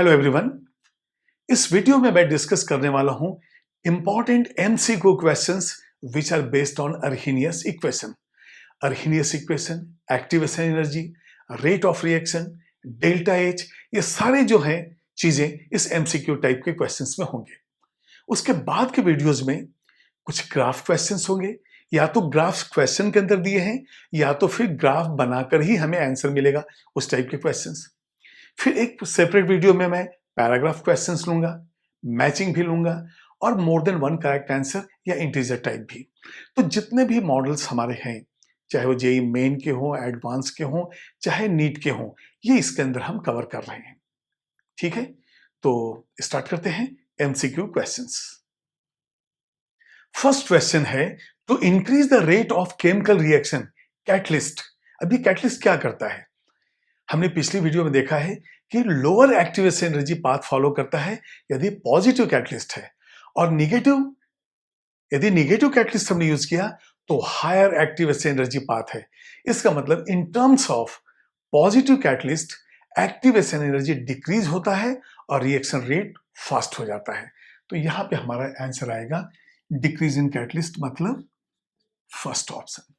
Hello everyone. इस video में मैं डिस्कस करने वाला हूं important MCQ questions which are based on Arrhenius equation. Arrhenius equation, activation energy, rate of reaction, delta H, ये सारे जो हैं चीजें इस एमसीक्यू टाइप के क्वेश्चंस में होंगे। उसके बाद के वीडियोस में कुछ ग्राफ क्वेश्चंस होंगे, या तो ग्राफ्स क्वेश्चन के अंदर दिए हैं या तो फिर ग्राफ बनाकर ही हमें आंसर मिलेगा, उस टाइप के क्वेश्चंस। फिर एक सेपरेट वीडियो में मैं पैराग्राफ क्वेश्चंस लूंगा, मैचिंग भी लूंगा और more than one correct answer या इंटीजर टाइप भी। तो जितने भी मॉडल्स हमारे हैं, चाहे वो जेई मेन के हों, एडवांस के हों, चाहे नीट के हों, ये इसके अंदर हम कवर कर रहे हैं। ठीक है, तो स्टार्ट करते हैं एमसीक्यू क्वेश्चंस। फर्स्ट क्वेश्चन है, to increase the rate of chemical reaction catalyst. अभी कैटलिस्ट क्या करता है? हमने पिछली वीडियो में देखा है कि lower activation energy path follow करता है यदि पॉजिटिव कैटलिस्ट है, और यदि निगेटिव कैटलिस्ट हमने यूज किया तो हायर एक्टिवेशन एनर्जी पाथ है। इसका मतलब in terms of positive catalyst activation energy decrease होता है और रिएक्शन रेट फास्ट हो जाता है। तो यहां पे हमारा आंसर आएगा डिक्रीज इन कैटलिस्ट, मतलब फर्स्ट ऑप्शन।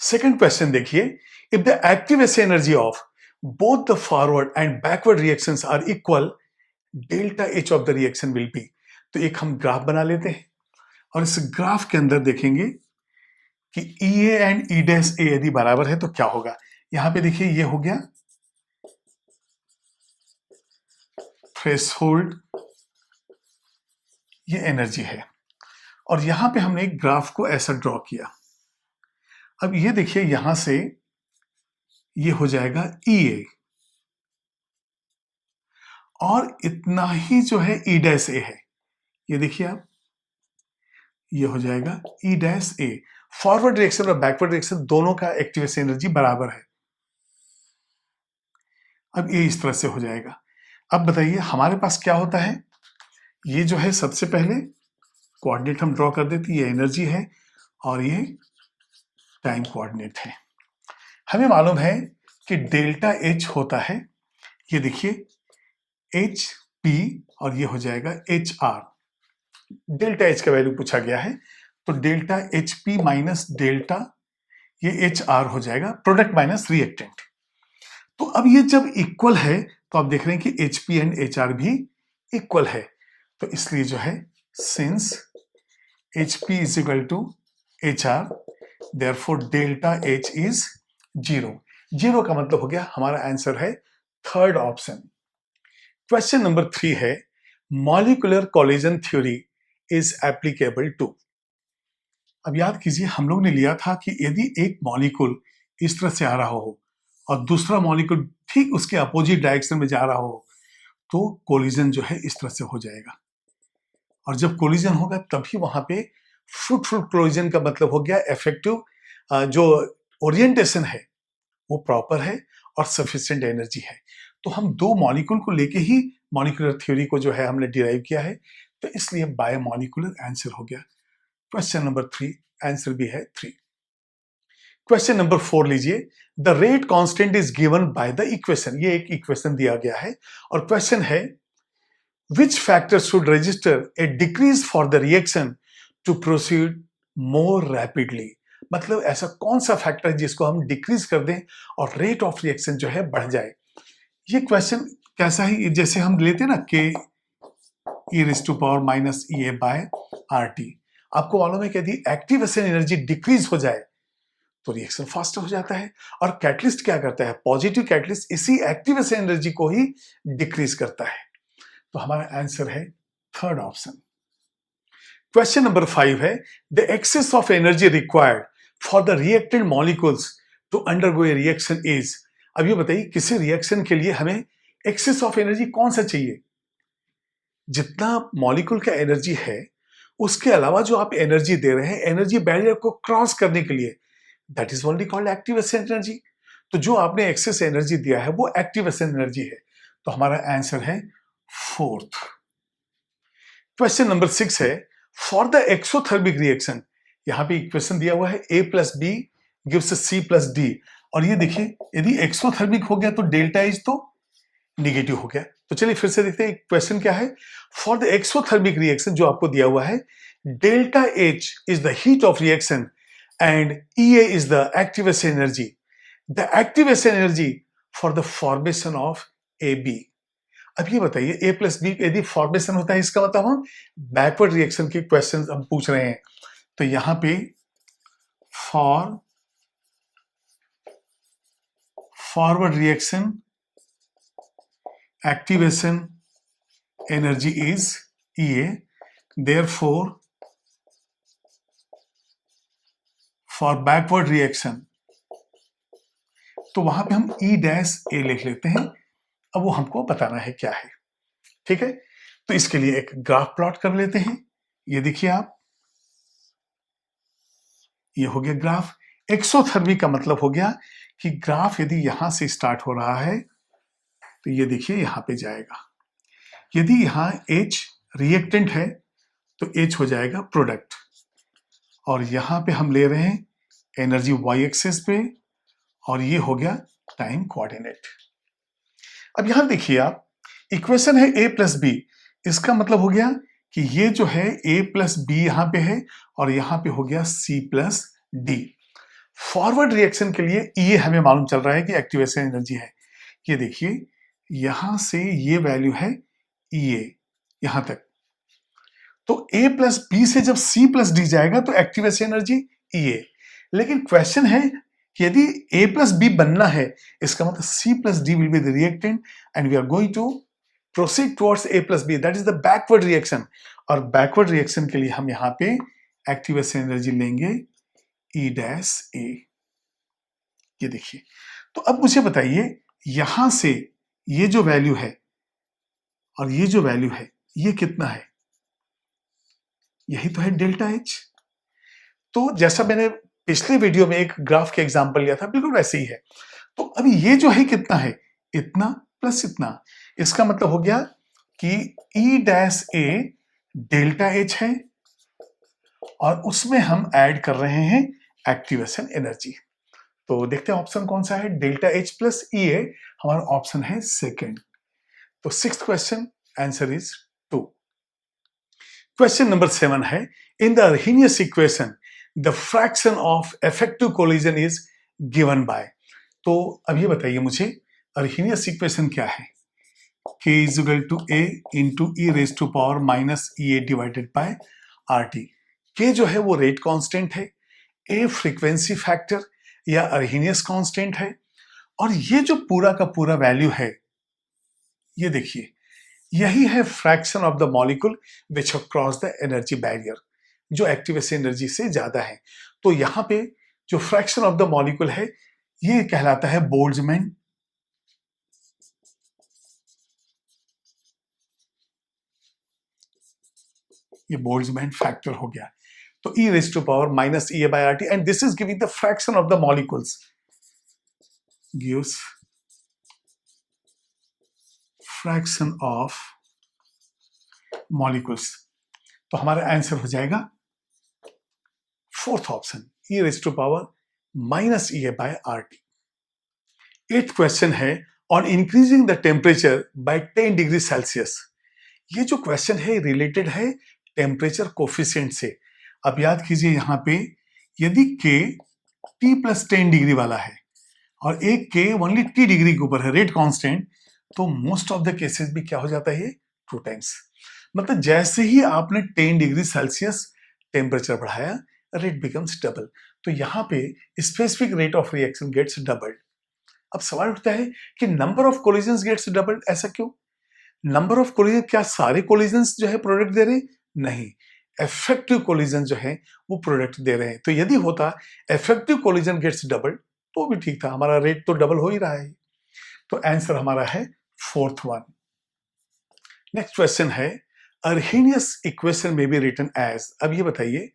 सेकंड क्वेश्चन देखिए, if the activation energy of both the forward and backward reactions are equal, delta H of the reaction will be। तो एक हम ग्राफ बना लेते हैं और इस ग्राफ के अंदर देखेंगे कि EA and E dash A यदि बराबर है तो क्या होगा। यहां पे देखिए ये हो गया थ्रेशोल्ड, ये एनर्जी है, और यहां पे हमने एक ग्राफ को ऐसा ड्रॉ किया। अब ये देखिए यहां से ये हो जाएगा EA, और इतना ही जो है E डैश A है। ये देखिए आप, ये हो जाएगा E dash A। Forward reaction और बैकवर्ड रिएक्शन दोनों का एक्टिवेशन एनर्जी बराबर है। अब ये इस तरह से हो जाएगा। अब बताइए हमारे पास क्या होता है। ये जो है सबसे पहले कोऑर्डिनेट हम ड्रॉ कर देते, ये एनर्जी है और ये टाइम कोऑर्डिनेट है। हमें मालूम है कि डेल्टा H होता है, ये देखिए HP, और ये हो जाएगा HR। डेल्टा H का वैल्यू पूछा गया है, तो डेल्टा HP माइनस डेल्टा ये HR हो जाएगा, प्रोडक्ट माइनस रिएक्टेंट। तो अब ये जब इक्वल है तो आप देख रहे हैं कि HP एंड HR भी इक्वल है, तो इसलिए जो है since HP is equal to HR, therefore delta H is 0। 0 का मतलब हो गया हमारा आंसर है थर्ड ऑप्शन। क्वेश्चन नंबर 3 है, molecular collision theory is applicable to. अब याद कीजिए हम लोग ने लिया था कि यदि एक मॉलिक्यूल इस तरह से आ रहा हो और दूसरा मॉलिक्यूल ठीक उसके अपोजिट डायरेक्शन में जा रहा हो तो कोलिजन जो है इस तरह से हो जाएगा, और जब कोलिजन होगा तभी वहां पे फ्रूटफुल कोलिजन का मतलब हो गया इफेक्टिव, जो ओरिएंटेशन है वो प्रॉपर है और सफिशिएंट एनर्जी है। तो हम दो मॉलिक्यूल को लेके ही मॉलिक्यूलर थ्योरी को जो है हमने डिराइव किया है, तो इसलिए बायोमॉलिक्यूलर आंसर हो गया। क्वेश्चन नंबर 3 आंसर भी है 3। क्वेश्चन नंबर 4 लीजिए, the rate constant is given by the equation. ये एक इक्वेशन दिया गया है और क्वेश्चन है, which factor should register a decrease for the reaction to proceed more rapidly। मतलब ऐसा कौन सा फैक्टर है जिसको हम डिक्रीज कर दें और रेट ऑफ रिएक्शन जो है बढ़ जाए। ये क्वेश्चन कैसा है, जैसे हम लेते हैं ना के e raise to power minus E A by R T. आपको मालूम है कि यदि एक्टिवेशन एनर्जी डिक्रीज हो जाए तो रिएक्शन फास्टर हो जाता है, और कैटलिस्ट क्या करता है, पॉजिटिव कैटलिस्ट इसी एक्टिवेशन एनर्जी को ही डिक्रीज करता है। तो हमारा आंसर है थर्ड ऑप्शन। क्वेश्चन नंबर 5 है, the excess of energy required for the reactant molecules to undergo a reaction is. अब ये बताइए किसी रिएक्शन के लिए हमें एक्सेस ऑफ एनर्जी कौन सा चाहिए। जितना मॉलिक्यूल का एनर्जी है उसके अलावा जो आप एनर्जी दे रहे हैं एनर्जी बैरियर को क्रॉस करने के लिए, that is only called activation energy. तो जो आपने एक्सेस एनर्जी दिया है वो एक्टिवेशन एनर्जी है, तो हमारा आंसर है फोर्थ। क्वेश्चन नंबर 6 है, फॉर द एक्सोथर्मिक रिएक्शन। यहां पे इक्वेशन दिया हुआ है A plus B gives C plus D, और ये देखिए यदि एक्सोथर्मिक हो गया तो डेल्टा एच तो निगेटिव हो गया। तो चलिए फिर से देखते हैं क्वेश्चन क्या है। फॉर द एक्सोथर्मिक रिएक्शन जो आपको दिया हुआ है, delta H is the heat of reaction and E A is the activation energy. The activation energy for the formation of A B. अब ये बताइए ए प्लस बी यदि फॉर्मेशन होता है, इसका मतलब हम बैकवर्ड रिएक्शन के क्वेश्चन हम पूछ रहे हैं। तो यहां पे for forward reaction activation energy is EA, therefore for backward reaction तो वहां पे हम E डैश A लिख लेते हैं। अब वो हमको बताना है क्या है, ठीक है। तो इसके लिए एक ग्राफ प्लॉट कर लेते हैं। ये देखिए आप, ये हो गया ग्राफ। एक्सोथर्मी का मतलब हो गया कि ग्राफ यदि यहां से स्टार्ट हो रहा है तो ये देखिए यहां पे जाएगा। यदि यहां H रिएक्टेंट है तो H हो जाएगा प्रोडक्ट, और यहां पे हम ले रहे हैं एनर्जी वाई एक्सिस पे, और ये हो गया टाइम कोऑर्डिनेट। अब यहां देखिए आप, इक्वेशन है A प्लस बी, इसका मतलब हो गया कि ये जो है A प्लस बी यहां पे है और यहां पे हो गया C plus D. Forward reaction के लिए ये हमें मालूम चल रहा है कि एक्टिवेशन एनर्जी है। ये देखिए यहां से ये वैल्यू है E A यहां तक, तो A प्लस बी से जब C प्लस डी जाएगा तो एक्टिवेशन एनर्जी E A। लेकिन क्वेश्चन है कि यदि A प्लस बी बनना है, इसका मतलब C plus D will be the reactant and we are going to proceed towards A plus B, that is the backward reaction. और बैकवर्ड रिएक्शन के लिए हम यहाँ पे एक्टिवेशन एनर्जी लेंगे E डैश A। ये देखिए, तो अब मुझे बताइए यहां से ये जो वैल्यू है और ये जो वैल्यू है ये कितना है? यही तो है डेल्टा एच। तो जैसा मैंने पिछले वीडियो में एक ग्राफ के एग्जांपल लिया था, बिल्कुल वैसे ही है। तो अभी ये जो है कितना है? इतना प्लस इतना। इसका मतलब हो गया कि ई डैश ए डेल्टा एच है और उसमें हम ऐड कर रहे हैं एक्टिवेशन एनर्जी। तो देखते हैं ऑप्शन कौन सा है, delta H plus E A. हमारा ऑप्शन है सेकेंड। तो sixth question answer is 2। Question number 7 है, in the Arrhenius equation the fraction of effective collision is given by. तो अब ये बताइए मुझे अर्हीनियस इक्वेशन क्या है? k is equal to a into e raise to power minus E A divided by R T. K जो है वो रेट कांस्टेंट है, a फ्रीक्वेंसी फैक्टर या अर्हीनियस कांस्टेंट है, और ये जो पूरा का पूरा वैल्यू है ये देखिए यही है fraction of the molecule which have cross the energy barrier, जो एक्टिवेशन एनर्जी से ज्यादा है। तो यहां पे जो फ्रैक्शन ऑफ द मॉलिक्यूल है ये कहलाता है बोल्ट्जमैन। ये बोल्ट्जमैन फैक्टर हो गया। तो e raised to power minus E A by RT, and this is giving the fraction of the molecules, gives fraction of molecules। तो हमारा आंसर हो जाएगा fourth option, e raised to power minus E A by RT। 8th question है, on increasing the temperature by 10 degree Celsius. ये जो question है related है temperature coefficient से। अब याद कीजिए यहां पे यदि k t प्लस 10 डिग्री वाला है और एक k ओनली t डिग्री के ऊपर है, रेट कांस्टेंट, तो मोस्ट ऑफ द केसेस भी क्या हो जाता है, ये 2 टाइम्स। मतलब जैसे ही आपने 10 डिग्री सेल्सियस टेम्परेचर बढ़ाया, रेट बिकम्स डबल। तो यहाँ पे specific rate of reaction gets doubled. अब सवाल उठता है कि number of collisions gets doubled, ऐसा क्यों? नंबर ऑफ कोलिजन, क्या सारे कोलिजन्स जो है प्रोडक्ट दे रहे हैं? नहीं, इफेक्टिव कोलिजन जो है वो प्रोडक्ट दे रहे हैं। तो यदि होता इफेक्टिव कोलिजन गेट्स डबल तो भी ठीक था, हमारा रेट तो डबल हो ही रहा है। तो आंसर हमारा है फोर्थ वन। नेक्स्ट क्वेश्चन है, अर्हीनियस इक्वेशन में बी रिटन एज। अब ये बताइए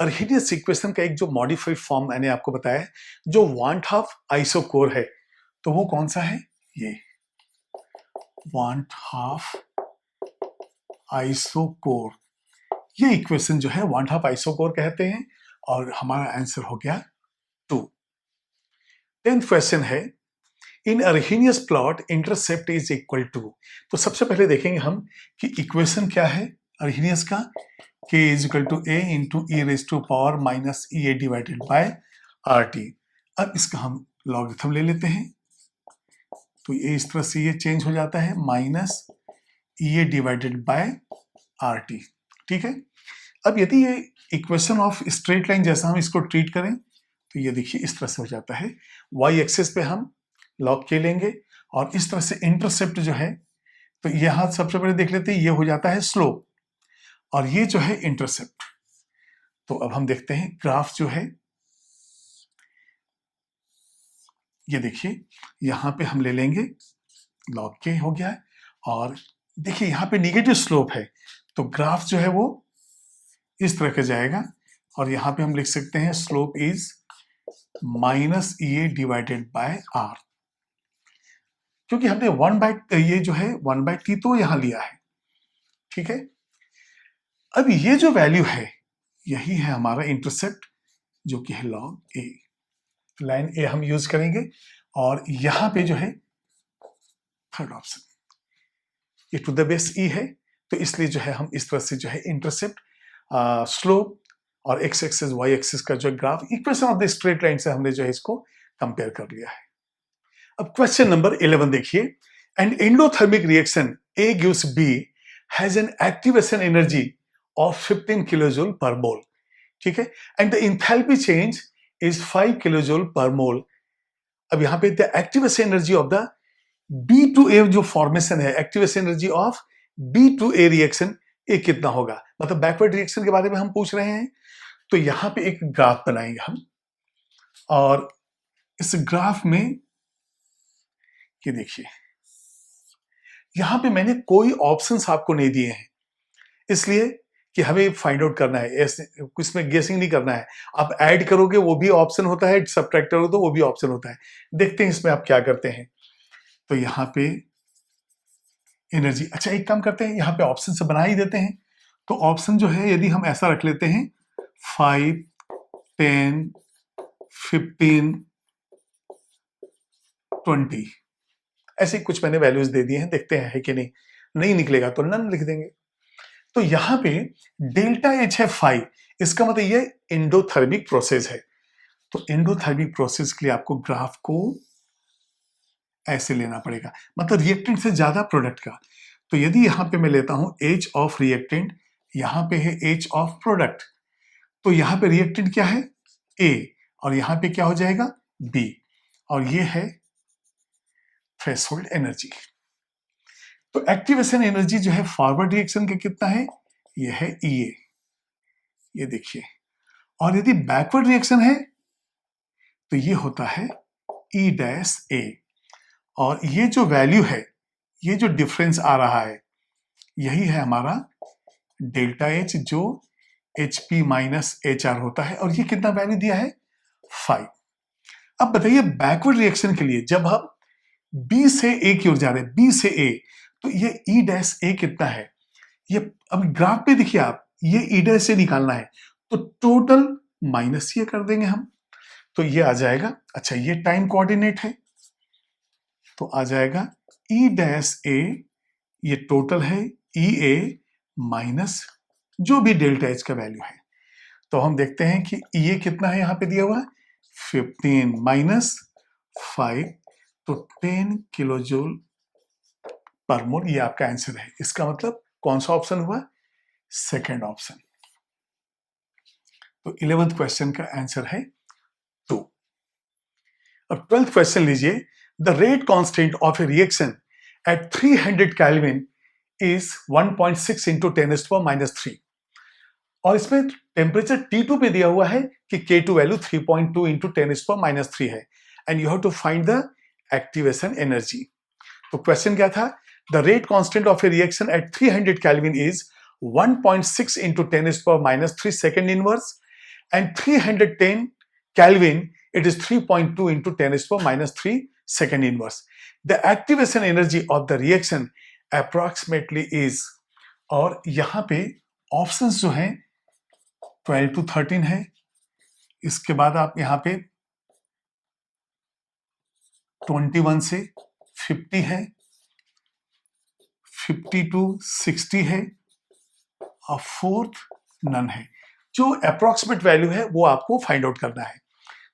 अर्हीनियस इक्वेशन का एक जो मॉडिफाइड फॉर्म मैंने आपको बताया, जो 1/2 आइसोकोर है, तो वो कौन सा है? ये 1/2 आइसोकोर। ये इक्वेशन जो है 1/2 आइसोकोर कहते हैं, और हमारा आंसर हो गया 2। 10th क्वेश्चन है, in Arrhenius plot intercept is equal to, तो सबसे पहले देखेंगे हम कि इक्वेशन क्या है अरहीनियस का, k is equal to A into e raise to power minus E A divided by R T. अब इसका हम लॉगरिथम ले लेते हैं, तो ये इस तरह से ये चेंज हो जाता है minus E A divided by R T. ठीक है, अब यदि ये इक्वेशन ऑफ स्ट्रेट लाइन जैसा हम इसको ट्रीट करें तो ये देखिए इस तरह से हो जाता है, वाई एक्सिस पे हम लॉग के लेंगे और इस तरह से इंटरसेप्ट जो है, तो यहां सबसे पहले देख लेते हैं, ये हो जाता है स्लोप और ये जो है इंटरसेप्ट। तो अब हम देखते हैं ग्राफ जो है, ये देखिए यहां पे हम ले लेंगे लॉग के हो गया है और देखिए यहां पे निगेटिव स्लोप है, तो ग्राफ जो है वो इस तरह का जाएगा और यहां पे हम लिख सकते हैं slope is minus E A divided by R, क्योंकि हमने 1/, ये जो है 1/t तो यहां लिया है। ठीक है, अब ये जो वैल्यू है यही है हमारा इंटरसेप्ट जो कि है लॉग ए, लाइन ए हम यूज करेंगे और यहां पे जो है थर्ड ऑप्शन ये टू द बेस ई है, तो इसलिए जो है हम इस तरह से जो है इंटरसेप्ट, स्लोप और एक्स एक्सिस वाई एक्सिस का जो graph equation of the straight line से हमने जो है इसको कंपेयर कर लिया है। अब क्वेश्चन नंबर 11 देखिए, and endothermic reaction A gives B has an activation energy of 15 kilojoule per mole. ठीक है, and the enthalpy change is 5 kilojoule per mole. अब यहां पे the activation energy of the B to A जो formation है, activation energy of B to A reaction A कितना होगा, मतलब बैकवर्ड रिएक्शन के बारे में हम पूछ रहे हैं। तो यहां पे एक ग्राफ बनाएंगे हम और इस ग्राफ में ये देखिए यहां पे मैंने कोई ऑप्शंस आपको नहीं दिए हैं, इसलिए कि हमें फाइंड आउट करना है, ऐसे कुछ में गेसिंग नहीं करना है। आप ऐड करोगे वो भी ऑप्शन होता है, सबट्रैक्ट करोगे तो वो भी ऑप्शन होता है। देखते हैं इसमें आप क्या करते हैं। तो यहाँ पे एनर्जी, अच्छा एक काम करते हैं, यहाँ पे ऑप्शन से बना ही देते हैं। तो ऑप्शन जो है यदि हम ऐसा रख लेते हैं 5, 10, 15, 20, ऐसे कुछ मैंने वैल्यूज दे दिए हैं, देखते हैं है कि नहीं, नहीं निकलेगा तो नन लिख देंगे। तो यहां पे डेल्टा एच है 5, इसका मतलब ये एंडोथर्मिक प्रोसेस है। तो एंडोथर्मिक प्रोसेस के लिए आपको ग्राफ को ऐसे लेना पड़ेगा, मतलब रिएक्टेंट से ज्यादा प्रोडक्ट का। तो यदि यहां पे मैं लेता हूं एच ऑफ रिएक्टेंट, यहां पे है एच ऑफ प्रोडक्ट, तो यहां पे रिएक्टेंट क्या है ए और यहां पे क्या हो जाएगा बी, और ये है थ्रेशोल्ड एनर्जी। तो एक्टिवेशन एनर्जी जो है फॉरवर्ड रिएक्शन का कितना है, ये है ई ए, ये देखिए। और यदि बैकवर्ड रिएक्शन है तो ये होता है ई डैश ए, और ये जो वैल्यू है, ये जो डिफरेंस आ रहा है, यही है हमारा डेल्टा एच, जो H P minus H R होता है, और ये कितना वैल्यू दिया है 5। अब बताइए बैकवर्ड रिएक्शन के लिए जब हम बी से ए की ओर जा रहे हैं, बी से ए, तो ये ई डैश ए कितना है, ये अब ग्राफ पे देखिए आप, ये ई डैश से निकालना है तो टोटल माइनस ये कर देंगे हम, तो ये आ जाएगा, अच्छा ये टाइम कोऑर्डिनेट है तो आ जाएगा ई डैश ए, ये टोटल है ई ए माइनस जो भी डेल्टा एच का वैल्यू है। तो हम देखते हैं कि ई ए कितना है, यहां पे दिया हुआ है 15 माइनस 5, तो 10 किलो जूल पर मोल, ये आपका आंसर है। इसका मतलब कौन सा ऑप्शन हुआ, सेकेंड ऑप्शन। तो 11th क्वेश्चन का आंसर है 2। अब 12th क्वेश्चन लीजिए, the rate constant of a reaction at 300 kelvin is 1.6 into 10⁻³ और इसमें टेम्परेचर T2 पे दिया हुआ है कि K2 वैल्यू 3.2 इंटू 10⁻³ है, and you have to find the activation energy. तो क्वेश्चन क्या था, the rate constant of a reaction at 300 kelvin is 1.6 into 10⁻³ second inverse, and 310 kelvin it is 3.2 into 10⁻³ second inverse. The activation energy of the reaction approximately is, और यहां पे options जो हैं 12 to 13 है, इसके बाद आप यहां पे 21 से 50 है, 50 to 60 है और फोर्थ नन है। जो अप्रोक्सीमेट वैल्यू है वो आपको फाइंड आउट करना है।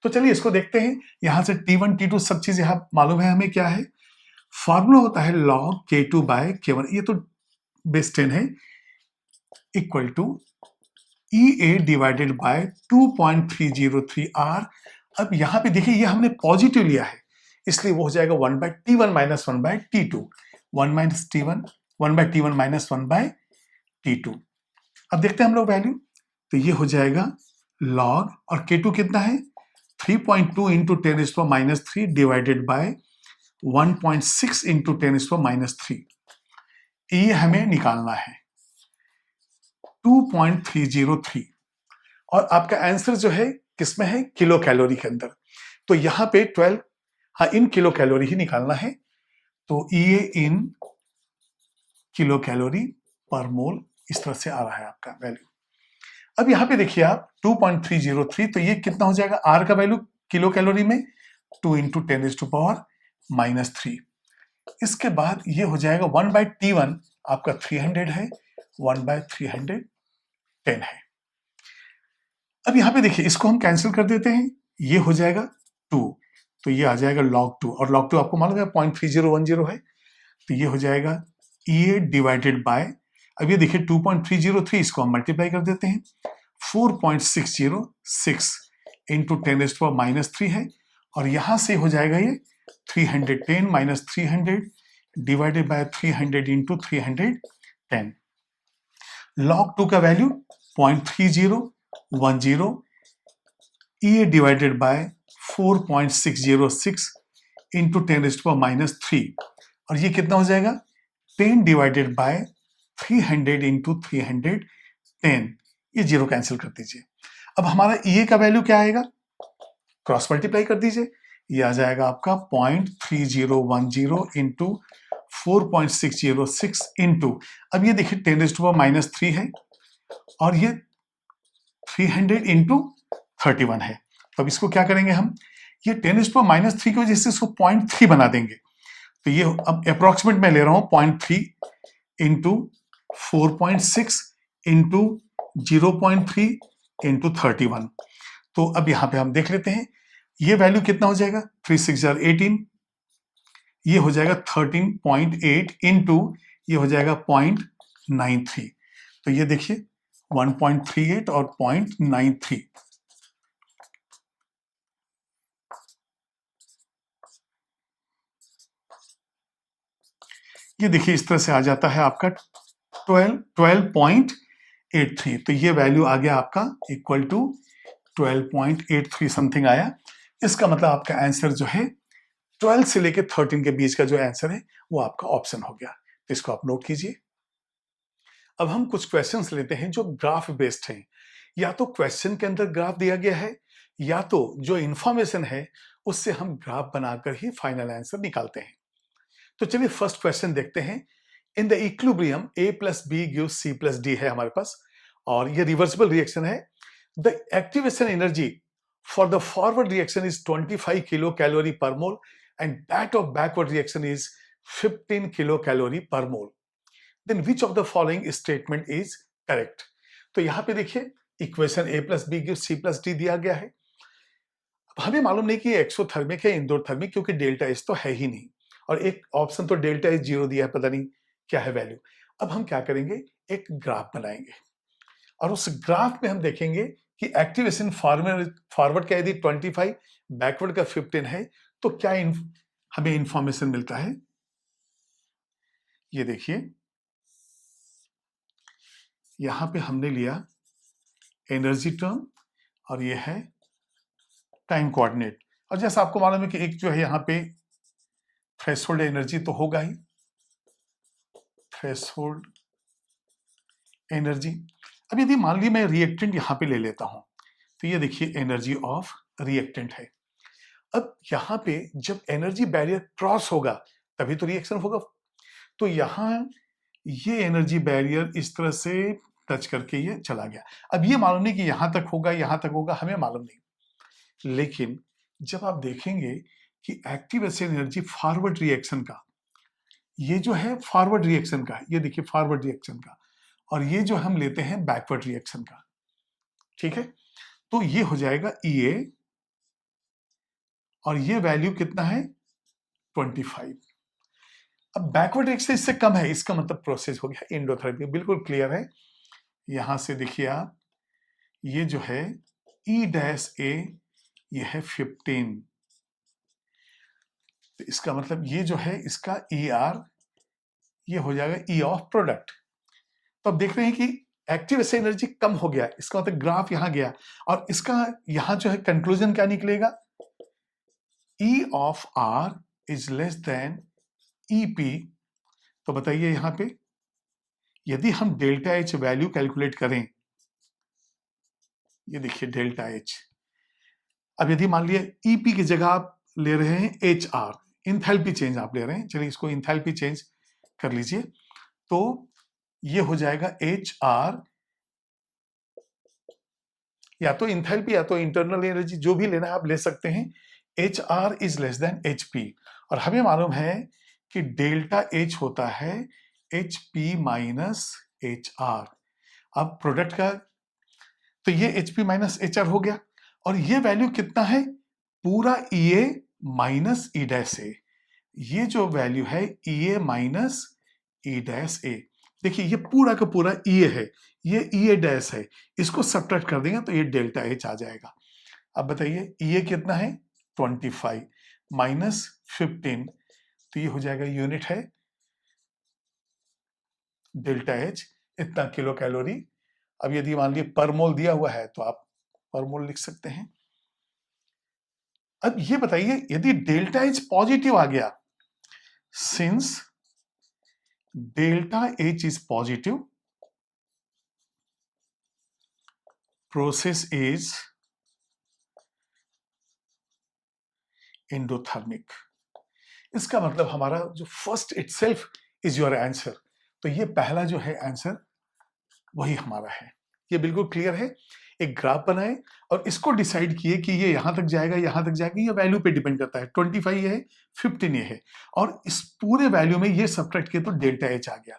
तो चलिए इसको देखते हैं। यहां से T1 T2 सब चीज यहां मालूम है हमें क्या है। फॉर्मूला होता है log K2 बाय K1, ये तो बेस 10 है, equal to EA divided by 2.303 R। अब यहां पे देखिए ये हमने पॉजिटिव लिया है, इसलिए वो हो जाएगा 1/T1 minus 1/T2, 1 bye T1 minus 1/T2। अब देखते हैं हम लोग वैल्यू, तो ये हो जाएगा log, और K2 कितना है 3.2 इंटू 10⁻³ डिवाइडेड बाय 1.6 इंटू 10⁻³। ये हमें निकालना है 2.303, और आपका आंसर जो है किसमें है, किलो कैलोरी के अंदर। तो यहां पे 12, हाँ इन किलो कैलोरी ही निकालना है, तो ये इन किलो कैलोरी पर मोल इस तरह से आ रहा है आपका वैल्यू। अब यहां पे देखिए आप 2.303, तो ये कितना हो जाएगा, आर का वैल्यू किलो कैलोरी में 2 इंटू 10⁻³ इसके बाद ये हो जाएगा 1/T1 आपका 300 है, 1/310 है। अब यहां पे देखिए इसको हम कैंसिल कर देते हैं, ये हो जाएगा 2, तो ये आ जाएगा log 2, और log 2 आपको मालूम है 0.3010 है, तो ये हो जाएगा EA डिवाइडेड बाय, अब ये देखिए 2.303, इसको हम मल्टीप्लाई कर देते हैं, 4.606 इंटू 10⁻³ है, और यहां से हो जाएगा ये 310 minus 300 divided by 300 into 310। log 2 का value 0.3010, EA divided bye 4.606 into 10⁻³ और ये कितना हो जाएगा 10 डिवाइडेड बाय 300 इंटू 310, ये जीरो कैंसिल कर दीजिए। अब हमारा EA का वैल्यू क्या आएगा, क्रॉस मल्टीप्लाई कर दीजिए, ये आ जाएगा आपका 0.3010 इंटू 4.606 इंटू, अब ये देखिए 10⁻³ है और ये 300 इंटू 31 है। तो अब इसको क्या करेंगे हम, ये 10⁻³ की वजह से इसको 0.3 बना देंगे, तो ये अब अप्रोक्सीमेट में ले रहा हूं 0.3 इंटू 4.6 इंटू 0.3 इंटू 31। तो अब यहां पे हम देख लेते हैं ये वैल्यू कितना हो जाएगा, 3×6=18, ये हो जाएगा 13.8 इंटू ये हो जाएगा 0.93, तो ये देखिए 1.38 और 0.93। ये देखिए इस तरह से आ जाता है आपका 12.83, तो ये वैल्यू आ गया आपका इक्वल टू 12.83 समथिंग आया। इसका मतलब आपका आंसर जो है 12 से लेके 13 के बीच का जो आंसर है वो आपका ऑप्शन हो गया, तो इसको आप नोट कीजिए। अब हम कुछ क्वेश्चंस लेते हैं जो ग्राफ बेस्ड हैं, या तो क्वेश्चन के अंदर ग्राफ दिया गया है या तो जो इंफॉर्मेशन है उससे हम ग्राफ बनाकर ही फाइनल आंसर निकालते हैं। तो चलिए फर्स्ट क्वेश्चन देखते हैं। In the equilibrium A+B gives C+D है हमारे पास, और ये रिवर्सिबल रिएक्शन है। The activation energy for the forward reaction is 25 kilo calorie per mole and that of backward reaction is 15 kilo calorie per mole. Then which of the following statement is correct. तो यहां पे देखिए equation A+B gives C+D दिया गया है। अब हमें मालूम नहीं कि एक्सोथर्मिक है इंडोथर्मिक, क्योंकि डेल्टा एच तो है ही नहीं, और एक ऑप्शन तो डेल्टा एच 0 दिया है, पता नहीं क्या है वैल्यू। अब हम क्या करेंगे, एक ग्राफ बनाएंगे और उस ग्राफ में हम देखेंगे कि एक्टिवेशन फॉरवर्ड का यदि 25, बैकवर्ड का 15 है तो क्या हमें इंफॉर्मेशन मिलता है। ये देखिए यहां पे हमने लिया एनर्जी टर्म और ये है टाइम कोऑर्डिनेट, और जैसा आपको मालूम है कि एक जो है यहां पे थ्रेशोल्ड एनर्जी तो होगा ही, थ्रेशोल्ड एनर्जी। अब यदि मान ली मैं रिएक्टेंट यहां पे ले लेता हूं, तो ये देखिए एनर्जी ऑफ रिएक्टेंट है। अब यहां पे जब एनर्जी बैरियर क्रॉस होगा तभी तो रिएक्शन होगा, तो यहां ये एनर्जी बैरियर इस तरह से टच करके ये चला गया। अब ये मालूम नहीं कि यहां तक होगा हमें मालूम नहीं, लेकिन जब आप देखेंगे कि active acid energy forward reaction का, ये जो है फॉरवर्ड रिएक्शन का, ये देखिए फॉरवर्ड रिएक्शन का, और ये जो हम लेते हैं बैकवर्ड रिएक्शन का, ठीक है। तो ये हो जाएगा EA, और ये वैल्यू कितना है 25। अब बैकवर्ड रिएक्शन इससे कम है, इसका मतलब प्रोसेस हो गया एंडोथर्मिक, बिल्कुल क्लियर है। यहां से देखिए आप, ये जो है E-A, ये है 15, तो इसका मतलब ये जो है इसका ER, ये हो जाएगा E ऑफ प्रोडक्ट। तो अब देख रहे हैं कि एक्टिव एसिड एनर्जी कम हो गया, इसका मतलब ग्राफ यहां गया, और इसका यहां जो है कंक्लूजन क्या निकलेगा, E of R is less then EP। तो बताइए यहां पे यदि हम डेल्टा H वैल्यू कैलकुलेट करें, ये देखिए डेल्टा H, अब यदि मान लिया EP की जगह आप ले रहे हैं HR, इंथैल्पी चेंज आप ले रहे हैं, चलिए इसको इंथैल्पी चेंज कर लीजिए, तो ये हो जाएगा HR, या तो इंथैल्पी या तो इंटरनल एनर्जी, जो भी लेना है आप ले सकते हैं, HR is less then HP, और हमें मालूम है कि डेल्टा H होता है HP माइनस HR। अब प्रोडक्ट का, तो ये HP माइनस HR हो गया, और ये वैल्यू कितना है, पूरा EA माइनस E-A, ये जो वैल्यू है EA माइनस E-A, देखिए ये पूरा का पूरा EA है, ये EA' है, इसको सब्ट्रैक्ट कर देंगे तो ये डेल्टा H आ जाएगा। अब बताइए EA कितना है 25 माइनस 15, तो ये हो जाएगा, यूनिट है डेल्टा H, इतना किलो कैलोरी। अब यदि मान लीजिए पर मोल दिया हुआ है तो आप पर मोल लिख सकते हैं। अब ये बताइए यदि डेल्टा H पॉजिटिव आ गया, since delta H is positive, process is endothermic. इसका मतलब हमारा जो first itself is your answer, तो ये पहला जो है आंसर वही हमारा है। ये बिल्कुल क्लियर है। एक ग्राफ बनाए और इसको डिसाइड किए कि ये यहां तक जाएगा, यहां तक जाएगा, ये वैल्यू पे डिपेंड करता है। 25 ये है, 15 ये है, और इस पूरे वैल्यू में ये सब्ट्रैक्ट किया तो डेल्टा H आ गया।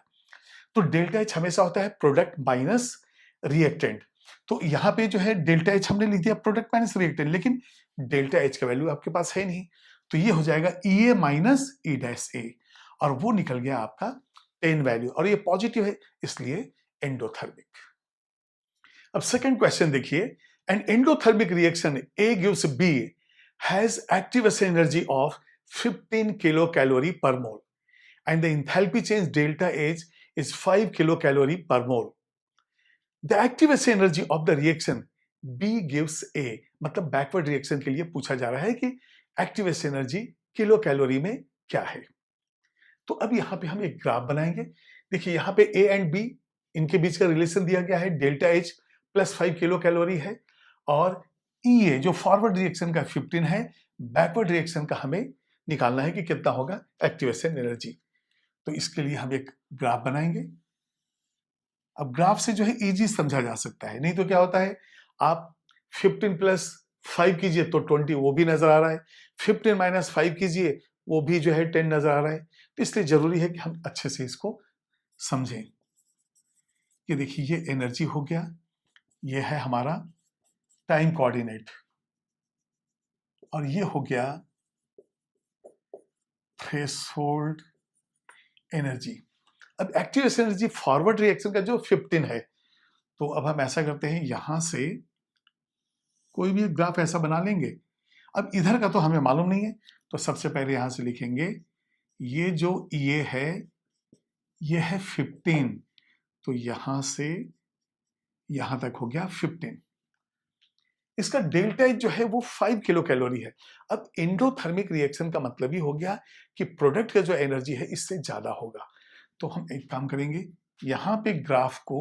तो डेल्टा H हमेशा होता है प्रोडक्ट माइनस रिएक्टेंट। तो यहाँ पे जो है डेल्टा H हमने लिख दिया प्रोडक्ट माइनस रिएक्टेंट, लेकिन डेल्टा H का वैल्यू आपके पास है नहीं, तो ये हो जाएगा EA माइनस E-A, और वो निकल गया आपका 10 वैल्यू, और ये पॉजिटिव है इसलिए एंडोथर्मिक। अब सेकंड क्वेश्चन देखिए, an endothermic reaction A gives B has active energy of 15 kilocalorie per mole and the enthalpy change delta H is 5 kilocalorie per mole. The active energy of the reaction B gives A, मतलब backward reaction के लिए पूछा जा रहा है कि active energy kilo calorie में क्या है। तो अब यहां पे हम एक ग्राफ बनाएंगे। देखिए यहां पे A एंड B, इनके बीच का रिलेशन दिया गया है, delta H plus 5 kilo calorie है, और EA जो फॉरवर्ड रिएक्शन का 15 है, बैकवर्ड रिएक्शन का हमें निकालना है कि कितना होगा एक्टिवेशन एनर्जी। तो इसके लिए हम एक ग्राफ बनाएंगे। अब ग्राफ से जो है इजी समझा जा सकता है, नहीं तो क्या होता है, आप 15 प्लस 5 कीजिए तो 20 वो भी नजर आ रहा है, 15 माइनस 5 कीजिए वो भी जो है 10 नजर आ रहा है। तो इसलिए जरूरी है कि हम अच्छे से इसको समझें। ये देखिए ये एनर्जी हो गया, ये है हमारा टाइम कोऑर्डिनेट, और ये हो गया थ्रेशोल्ड एनर्जी। अब एक्टिव एनर्जी फॉरवर्ड रिएक्शन का जो 15 है, तो अब हम ऐसा करते हैं, यहां से कोई भी ग्राफ ऐसा बना लेंगे। अब इधर का तो हमें मालूम नहीं है, तो सबसे पहले यहां से लिखेंगे, ये जो ये है, ये है 15, तो यहां से यहां तक हो गया 15। इसका डेल्टा H जो है वो 5 किलो कैलोरी है। अब एंडोथर्मिक रिएक्शन का मतलब ही हो गया कि प्रोडक्ट का जो एनर्जी है इससे ज्यादा होगा। तो हम एक काम करेंगे, यहां पे ग्राफ को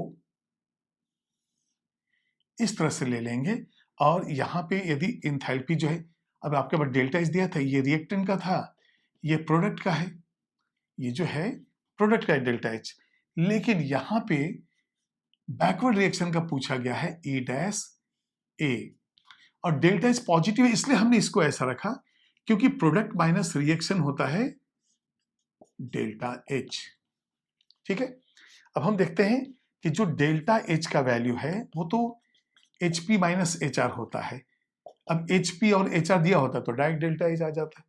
इस तरह से ले लेंगे, और यहां पे यदि इंथैल्पी जो है, अब आपके पास डेल्टा H दिया था, ये रिएक्टेंट का था, ये प्रोडक्ट का है, ये जो है प्रोडक्ट का है डेल्टा H, लेकिन यहां पे बैकवर्ड रिएक्शन का पूछा गया है E-A, और डेल्टा H पॉजिटिव है इसलिए हमने इसको ऐसा रखा क्योंकि प्रोडक्ट माइनस रिएक्शन होता है डेल्टा एच। ठीक है, अब हम देखते हैं कि जो डेल्टा एच का वैल्यू है वो तो H P minus H R होता है। अब एच पी और एच आर दिया होता तो डायरेक्ट डेल्टा एच आ जाता है,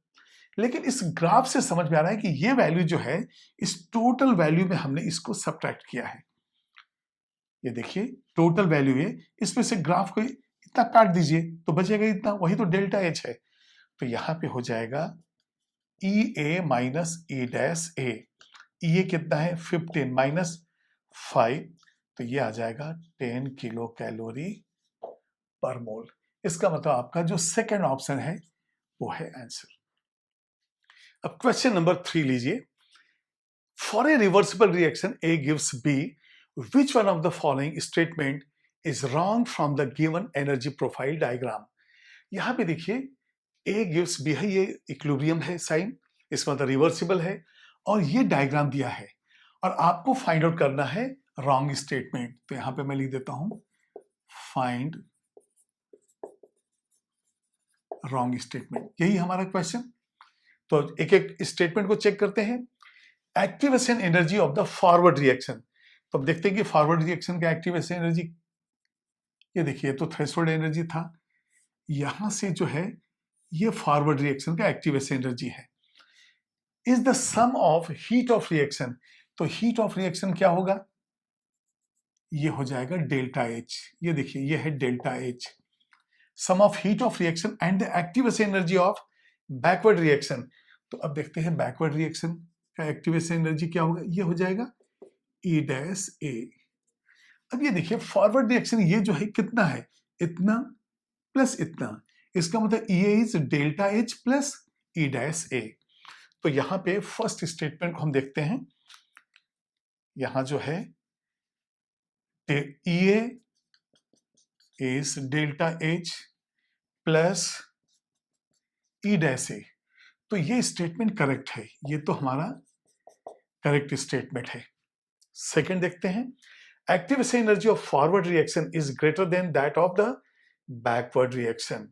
लेकिन इस ग्राफ से समझ में आ रहा है कि ये वैल्यू जो है इस टोटल वैल्यू में हमने इसको सब्ट्रैक्ट किया है। ये देखिए टोटल वैल्यू है, इसमें से ग्राफ को इतना काट दीजिए तो बचेगा इतना, वही तो डेल्टा एच है। तो यहां पे हो जाएगा ई ए माइनस ई डैश ए। ये कितना है 15 माइनस 5, तो ये आ जाएगा 10 किलो कैलोरी पर मोल। इसका मतलब आपका जो सेकंड ऑप्शन है वो है आंसर। अब क्वेश्चन नंबर 3 लीजिए। For a reversible reaction A gives B, which one of the following statement is wrong from the given energy profile diagram? यहां पे देखिए A gives B है, ये इक्विलिब्रियम है साइन, इसका मतलब रिवर्सिबल है, और ये डायग्राम दिया है और आपको फाइंड आउट करना है रॉन्ग स्टेटमेंट। तो यहां पे मैं लिख देता हूं फाइंड रॉन्ग स्टेटमेंट, यही हमारा क्वेश्चन। तो एक एक स्टेटमेंट को चेक करते हैं। Activation energy of the forward reaction, तो अब देखते हैं कि फॉरवर्ड रिएक्शन का एक्टिवेशन एनर्जी, ये देखिए तो थ्रेशोल्ड एनर्जी था, यहां से जो है ये फॉरवर्ड रिएक्शन का एक्टिवेशन एनर्जी है। Is the sum of heat of reaction, तो हीट ऑफ रिएक्शन क्या होगा, ये हो जाएगा डेल्टा एच। ये देखिए ये है delta H, sum of heat of reaction and the activation energy of backward reaction. तो अब देखते हैं बैकवर्ड रिएक्शन का एक्टिवेशन एनर्जी क्या होगा, ये हो जाएगा ई डैश ए। अब ये देखिए फॉरवर्ड रिएक्शन ये जो है कितना है, इतना प्लस इतना, इसका मतलब E is delta H plus E dash A. तो यहां पे फर्स्ट स्टेटमेंट को हम देखते हैं, यहां जो है E is delta H plus E dash A, तो ये स्टेटमेंट करेक्ट है, ये तो हमारा करेक्ट स्टेटमेंट है। सेकंड देखते हैं, activation energy of forward reaction is greater than that of the backward reaction.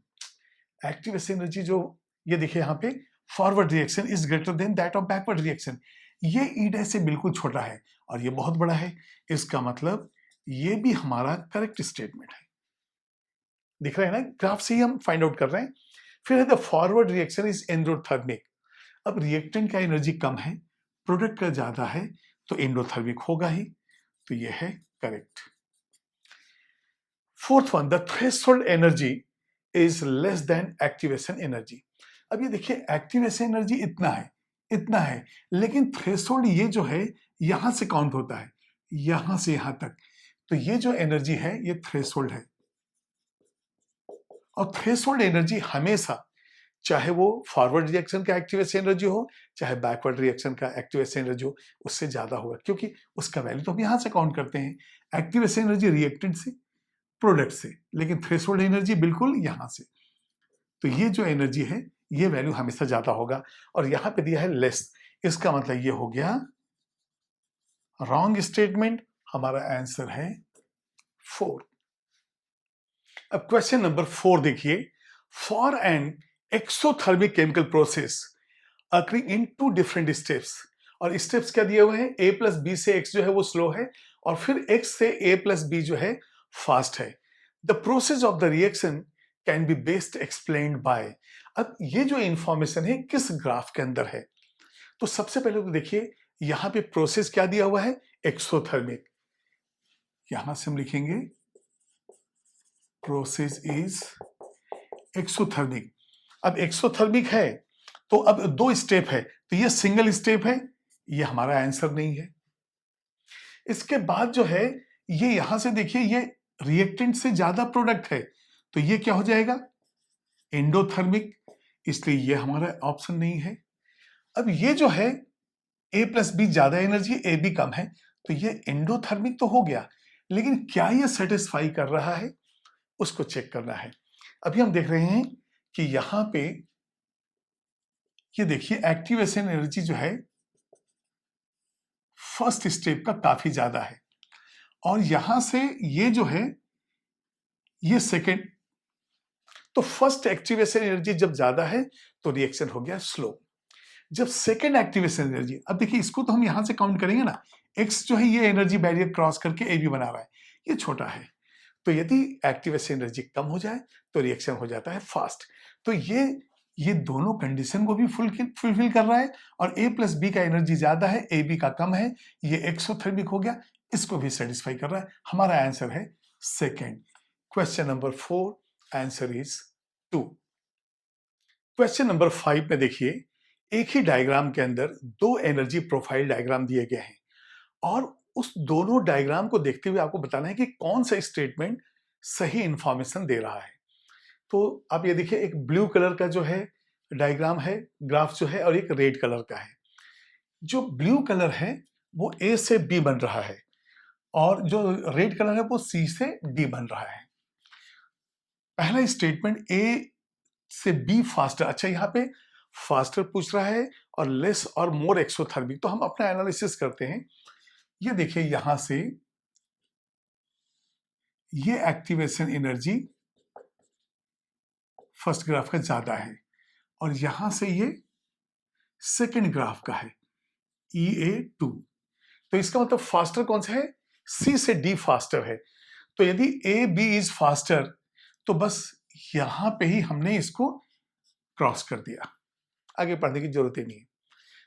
Activation energy जो ये देखिए यहां पे forward reaction is greater than that of backward reaction, ये ई डैश से बिल्कुल छोटा है और ये बहुत बड़ा है, इसका मतलब ये भी हमारा करेक्ट स्टेटमेंट है। दिख रहा है ना, ग्राफ से ही हम फाइंड आउट कर रहे हैं। फिर है the forward reaction is endothermic. अब रिएक्टेंट का एनर्जी कम है, प्रोडक्ट का ज्यादा है, तो एंडोथर्मिक होगा ही, तो ये है correct. Fourth one, the threshold energy is less then activation energy. अब ये देखिए एक्टिवेशन एनर्जी इतना है, लेकिन थ्रेशोल्ड ये जो है यहां से काउंट होता है, यहां से यहां तक, तो ये जो एनर्जी है ये थ्रेशोल्ड है। और थ्रेशोल्ड एनर्जी हमेशा, चाहे वो फॉरवर्ड रिएक्शन का एक्टिवेशन एनर्जी हो चाहे बैकवर्ड रिएक्शन का एक्टिवेशन एनर्जी हो, उससे ज्यादा होगा, क्योंकि उसका वैल्यू तो हम यहां से काउंट करते हैं, एक्टिवेशन एनर्जी रिएक्टेंट से, प्रोडक्ट से, लेकिन थ्रेशोल्ड एनर्जी बिल्कुल यहां से। तो ये जो एनर्जी है ये वैल्यू हमेशा ज्यादा होगा, और यहां पे दिया है लेस, इसका मतलब ये हो गया रॉन्ग स्टेटमेंट। हमारा आंसर है 4। अब क्वेश्चन नंबर 4 देखिए, for an exothermic chemical process occurring in 2 different steps, और स्टेप्स क्या दिए हुए हैं, a प्लस बी से x जो है वो स्लो है, और फिर x से a प्लस बी जो है फास्ट है। The process of the reaction can be best explained bye. अब ये जो इंफॉर्मेशन है किस ग्राफ के अंदर है, तो सबसे पहले तो देखिए यहां पे प्रोसेस क्या दिया हुआ है, एक्सोथर्मिक, यहां से हम लिखेंगे प्रोसेस इज एक्सोथर्मिक। अब एक्सोथर्मिक है तो अब 2 स्टेप है, तो ये सिंगल स्टेप है, ये हमारा आंसर नहीं है। इसके बाद जो है ये यहां से देखिए ये रिएक्टेंट से ज्यादा प्रोडक्ट है, तो ये क्या हो जाएगा, एंडोथर्मिक, इसलिए ये हमारा ऑप्शन नहीं है। अब ये जो है a प्लस बी ज्यादा एनर्जी, ए बी कम है, तो ये एंडोथर्मिक तो हो गया, लेकिन क्या ये सेटिस्फाई कर रहा है, उसको चेक करना है। अभी हम देख रहे हैं कि यहां पे ये देखिए एक्टिवेशन एनर्जी जो है फर्स्ट स्टेप का काफी ज्यादा है, और यहां से ये जो है ये सेकेंड तो फर्स्ट एक्टिवेशन एनर्जी जब ज्यादा है तो रिएक्शन हो गया स्लो। जब सेकेंड एक्टिवेशन एनर्जी, अब देखिए इसको तो हम यहां से काउंट करेंगे ना, एक्स जो है ये एनर्जी बैरियर क्रॉस करके ए बी बना रहा है, ये छोटा है, तो यदि एक्टिवेशन एनर्जी कम हो जाए तो रिएक्शन हो जाता है फास्ट। तो ये दोनों कंडीशन को भी फुलफिल कर रहा है, और ए प्लस बी का एनर्जी ज्यादा है, ए बी का कम है, ये एक्सोथर्मिक हो गया, इसको भी सेटिस्फाई कर रहा है। हमारा आंसर है second. Question number 4, answer is 2। Question number 5 में देखिए, एक ही डायग्राम के अंदर दो एनर्जी प्रोफाइल डायग्राम दिए गए हैं, और उस दोनों डायग्राम को देखते हुए आपको बताना है कि कौन सा स्टेटमेंट सही इंफॉर्मेशन दे रहा है। तो आप ये देखिए, एक ब्लू कलर का जो है डायग्राम है, ग्राफ जो है, और एक रेड कलर का है। जो ब्लू कलर है वो ए से बी बन रहा है, और जो रेड कलर है वो सी से डी बन रहा है। पहला स्टेटमेंट ए से बी फास्टर, अच्छा यहाँ पे फास्टर पूछ रहा है और लेस और मोर एक्सोथर्मिक, तो हम अपना एनालिसिस करते हैं। ये देखिए, यहां से ये एक्टिवेशन एनर्जी फर्स्ट ग्राफ का ज्यादा है, और यहां से ये सेकंड ग्राफ का है EA2। तो इसका मतलब फास्टर कौन सा है, सी से डी फास्टर है। तो यदि ए बी इज फास्टर तो बस यहां पे ही हमने इसको क्रॉस कर दिया, आगे पढ़ने की जरूरत ही नहीं है।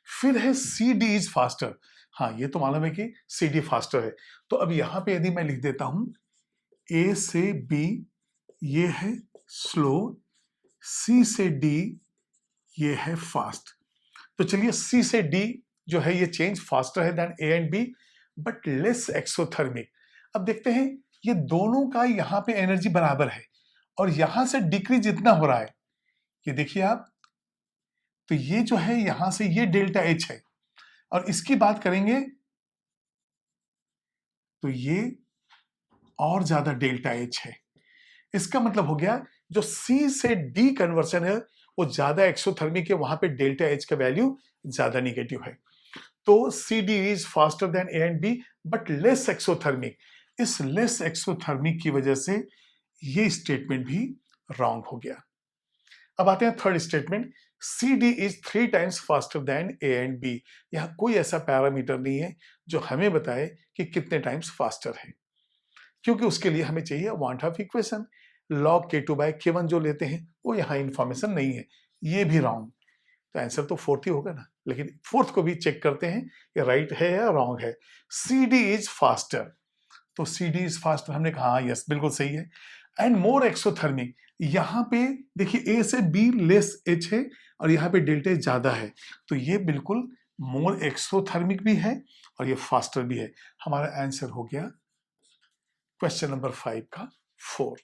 फिर है सी डी इज फास्टर, हाँ ये तो मालूम है कि सी डी फास्टर है। तो अब यहां पे यदि मैं लिख देता हूं ए से बी ये है स्लो, सी से डी ये है फास्ट। तो चलिए सी से डी जो है ये चेंज फास्टर है than A and B, but less exothermic. अब देखते हैं, ये दोनों का यहां पे एनर्जी बराबर है, और यहां से डिक्रीज जितना हो रहा है, ये देखिए आप, तो ये जो है यहां से ये डेल्टा एच है, और इसकी बात करेंगे तो ये और ज्यादा डेल्टा एच है। इसका मतलब हो गया जो सी से डी कन्वर्सन है वो ज्यादा एक्सोथर्मिक है, वहां पे डेल्टा एच का वैल्यू ज्यादा निगेटिव है। तो C D is faster than A and B but less exothermic. इस लेस एक्सोथर्मिक की वजह से ये स्टेटमेंट भी रॉन्ग हो गया। अब आते हैं third statement, C D is 3 times faster than A and B. यहां कोई ऐसा पैरामीटर नहीं है जो हमें बताए कि कितने टाइम्स फास्टर है, क्योंकि उसके लिए हमें चाहिए want of equation, log k2/k1 जो लेते हैं वो यहाँ इंफॉर्मेशन नहीं है, ये भी रॉन्ग। तो आंसर तो फोर्थ ही होगा ना, लेकिन फोर्थ को भी चेक करते हैं ये राइट है या रॉन्ग है। सी डी इज फास्टर, तो सी डी इज फास्टर हमने कहा यस बिल्कुल सही है। एंड मोर एक्सोथर्मिक, यहाँ पे देखिए ए से बी लेस एच है और यहाँ पे डेल्टा एच ज्यादा है, तो ये बिल्कुल मोर एक्सोथर्मिक भी है और ये फास्टर भी है। हमारा आंसर हो गया क्वेश्चन नंबर 5 का 4।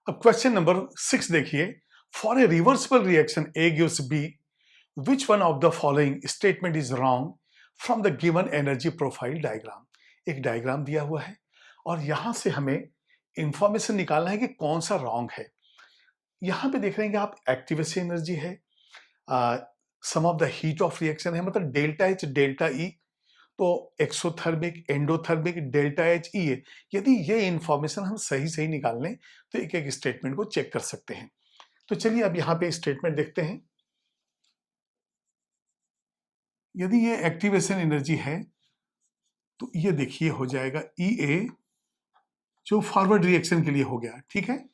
अब क्वेश्चन नंबर 6 देखिए, for a reversible reaction A gives B, which one of the following statement is wrong from the given energy profile diagram। एक डायग्राम दिया हुआ है और यहां से हमें इंफॉर्मेशन निकालना है कि कौन सा रॉन्ग है। यहां पे देख रहे हैं कि आप एक्टिवेशन एनर्जी है, sum of the heat of reaction है, मतलब डेल्टा एच डेल्टा ई, तो exothermic endothermic delta H E है। यदि ये इंफॉर्मेशन हम सही सही निकाल लें तो एक एक स्टेटमेंट को चेक कर सकते हैं। तो चलिए अब यहाँ पे स्टेटमेंट देखते हैं। यदि ये एक्टिवेशन एनर्जी है तो ये देखिए हो जाएगा ई ए, जो फॉरवर्ड रिएक्शन के लिए हो गया, ठीक है।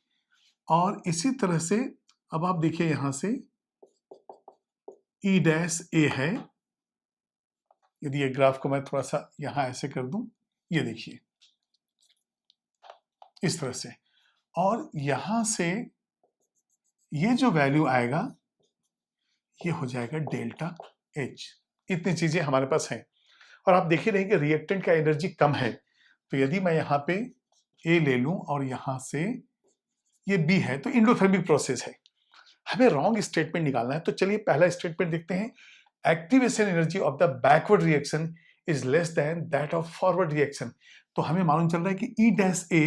और इसी तरह से अब आप देखिए यहां से ई डैश ए है। यदि ये ग्राफ को मैं थोड़ा सा यहां ऐसे कर दूं, ये देखिए इस तरह से, और यहां से ये जो वैल्यू आएगा ये हो जाएगा डेल्टा एच। इतनी चीजें हमारे पास हैं, और आप देखिए रहे कि रिएक्टेंट का एनर्जी कम है, तो यदि मैं यहाँ पे ए ले लूं और यहां से ये बी है तो इंडोथर्मिक प्रोसेस है। हमें रॉन्ग स्टेटमेंट निकालना है, तो चलिए पहला स्टेटमेंट देखते हैं। Activation energy of the backward reaction is less than that of forward reaction. तो हमें मालूम चल रहा है कि E dash A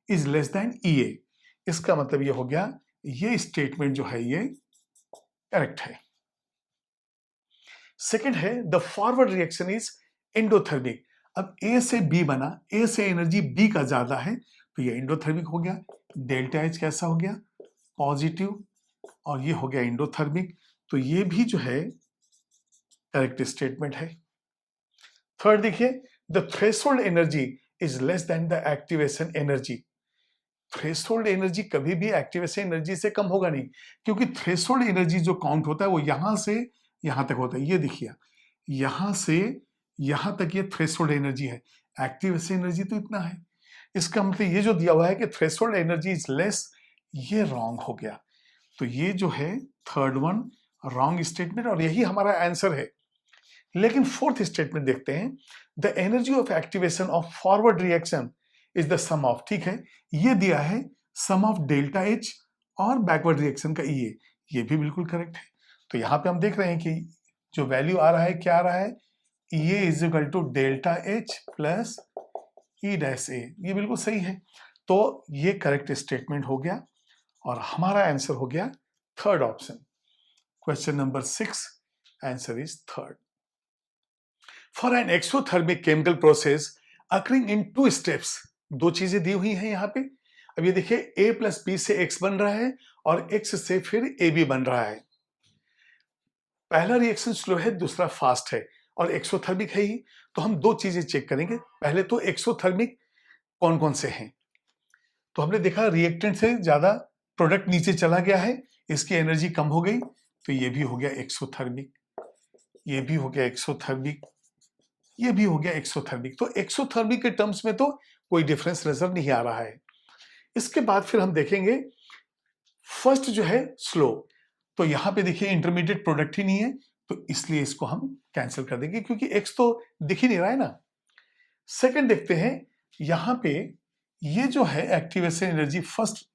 is less than E A. इसका मतलब ये हो गया, ये स्टेटमेंट जो है ये करेक्ट है। सेकंड है the forward reaction is endothermic. अब ए से बी बना, ए से एनर्जी बी का ज्यादा है तो ये एंडोथर्मिक हो गया। डेल्टा एच कैसा हो गया, पॉजिटिव, और ये हो गया एंडोथर्मिक। तो ये भी जो है करेक्ट स्टेटमेंट है। थर्ड देखिए, the threshold energy is less then the activation energy. Threshold energy कभी भी एक्टिवेशन एनर्जी से कम होगा नहीं, क्योंकि थ्रेशोल्ड एनर्जी जो काउंट होता है वो यहां से यहां तक होता है। ये देखिए, यहां से यहां तक ये थ्रेशोल्ड एनर्जी है, एक्टिवेशन एनर्जी तो इतना है। इसका मतलब ये जो दिया हुआ है कि थ्रेशोल्ड एनर्जी इज लेस, ये रॉन्ग हो गया। तो ये जो है थर्ड वन रॉन्ग स्टेटमेंट, और यही हमारा आंसर है। लेकिन फोर्थ स्टेटमेंट देखते हैं, the energy of activation of forward reaction is the sum of, ठीक है, ये दिया है सम ऑफ डेल्टा एच और बैकवर्ड रिएक्शन का ये भी बिल्कुल करेक्ट है। तो यहां पे हम देख रहे हैं कि जो वैल्यू आ रहा है क्या आ रहा है, ये is equal to delta H plus E dash A, ये बिल्कुल सही है। तो ये करेक्ट स्टेटमेंट हो गया और हमारा आंसर हो गया third option. Question number 6, answer is third. For an exothermic chemical process occurring in 2 steps, दो चीजें दी हुई हैं यहाँ पे। अब ये देखिए, a प्लस बी से x बन रहा है और x से फिर ab बन रहा है। पहला रिएक्शन स्लो है, दूसरा फास्ट है और एक्सोथर्मिक है ही। तो हम दो चीजें चेक करेंगे। पहले तो एक्सोथर्मिक कौन कौन से हैं, तो हमने देखा रिएक्टेंट से ज्यादा प्रोडक्ट नीचे चला गया है, इसकी एनर्जी कम हो गई, तो ये भी हो गया एक्सोथर्मिक, ये भी हो गया एक्सोथर्मिक, ये भी हो गया एक्सोथर्मिक। तो एक्सोथर्मिक के टर्म्स में तो कोई डिफरेंस नजर नहीं आ रहा है। इसके बाद फिर हम देखेंगे फर्स्ट जो है स्लो, तो यहां पे देखिए इंटरमीडिएट प्रोडक्ट ही नहीं है, तो इसलिए इसको हम कैंसिल कर देंगे क्योंकि एक्स तो दिख ही नहीं रहा है ना। सेकंड देखते हैं, यहां पे ये जो है एक्टिवेशन एनर्जी फर्स्ट,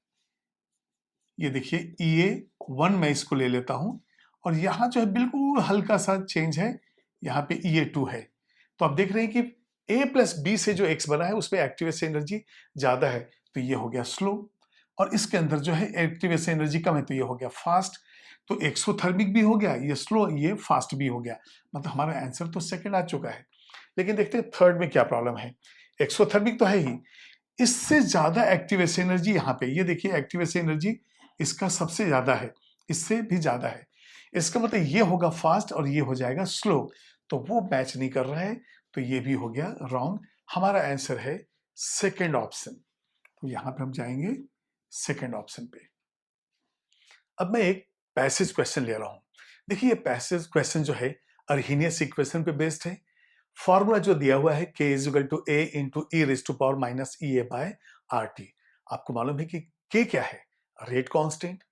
ये देखिए EA1 मैं इसको ले लेता हूं, और यहां जो है बिल्कुल हल्का सा चेंज है, यहां पे EA2 है। तो आप देख रहे हैं कि A प्लस बी से जो X बना है उसमें एक्टिवेशन एनर्जी ज्यादा है, तो ये हो गया स्लो, और इसके अंदर जो है एक्टिवेशन एनर्जी कम है, तो ये हो गया फास्ट। तो एक्सोथर्मिक भी हो गया, ये स्लो, ये फास्ट भी हो गया, मतलब हमारा आंसर तो सेकंड आ चुका है। लेकिन देखते हैं थर्ड में क्या प्रॉब्लम है। एक्सोथर्मिक तो है ही, इससे ज्यादा एक्टिवेशन एनर्जी यहाँ पे, ये देखिए एक्टिवेशन एनर्जी इसका सबसे ज्यादा है, इससे भी ज्यादा है। इसका मतलब ये होगा फास्ट और ये हो जाएगा स्लो, तो वो मैच नहीं कर रहा है, तो ये भी हो गया रॉन्ग। हमारा आंसर है सेकेंड ऑप्शन। तो यहां पे हम जाएंगे सेकेंड ऑप्शन पे। अब मैं एक पैसेज क्वेश्चन ले रहा हूं। देखिए ये पैसेज क्वेश्चन जो है अर्हीनियस इक्वेशन पे बेस्ड है। फॉर्मूला जो दिया हुआ है k is equal to a into e raise to power minus E A by R T. आपको मालूम है कि k क्या है, rate constant,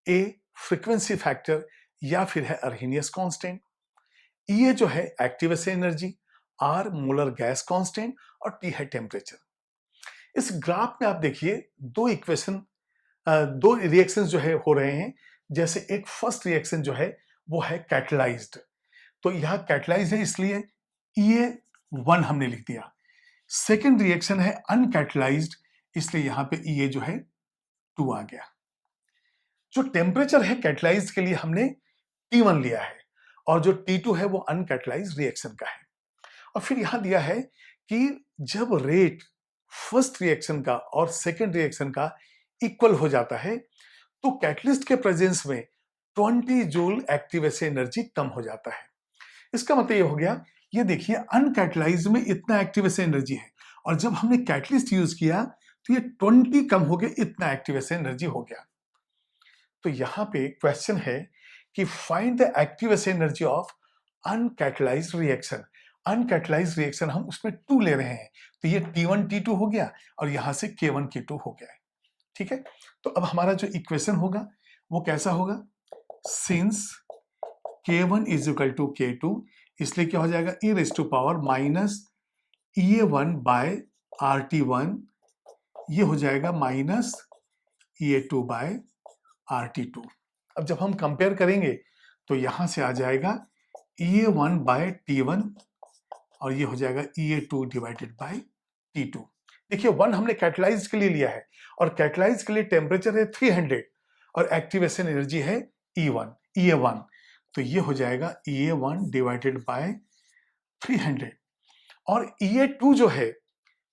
a frequency factor या फिर है अर्हीनियस कांस्टेंट, E जो है activation energy, R molar gas constant और T है टेम्परेचर। इस ग्राफ में आप देखिए दो इक्वेशन, दो रिएक्शन जो है हो रहे हैं। जैसे एक फर्स्ट रिएक्शन जो है वो है कैटलाइज्ड, तो यहाँ कैटलाइज है इसलिए EA1 हमने लिख दिया। सेकेंड रिएक्शन है अनकैटलाइज्ड, इसलिए यहाँ पे EA जो है 2 आ गया। जो टेम्परेचर है कैटलाइज्ड के लिए हमने T1 लिया है, और जो T2 है वो अनकैटलाइज्ड रिएक्शन का है। और फिर यहां दिया है कि जब रेट फर्स्ट रिएक्शन का और सेकेंड रिएक्शन का इक्वल हो जाता है, तो कैटलिस्ट के प्रेजेंस में 20 जूल एक्टिवेशन एनर्जी कम हो जाता है। इसका मतलब ये हो गया, ये देखिए अनकैटलाइज्ड में इतना एक्टिवेशन एनर्जी है, और जब हमने कैटलिस्ट यूज किया तो ये 20 कम हो गया, इतना एक्टिवेशन एनर्जी हो गया। तो यहां पे क्वेश्चन है कि find the activation energy of uncatalysed reaction. Uncatalysed reaction हम उसमें 2 ले रहे हैं, तो ये T1 T2 हो गया और यहां से K1 K2 हो गया है। ठीक है, तो अब हमारा जो इक्वेशन होगा वो कैसा होगा, since K1 is equal to K2, इसलिए क्या हो जाएगा e raise to power minus EA1 by RT1, ये हो जाएगा माइनस EA2 बाय RT2। अब जब हम कंपेयर करेंगे तो यहां से आ जाएगा EA1 बाय T1 और ये हो जाएगा EA2 डिवाइडेड बाय T2। देखिए 1 हमने कैटलाइज के लिए लिया है, और कैटलाइज के लिए टेम्परेचर है 300 और एक्टिवेशन एनर्जी है EA1, तो ये हो जाएगा EA1 डिवाइडेड बाय 300, और EA2 जो है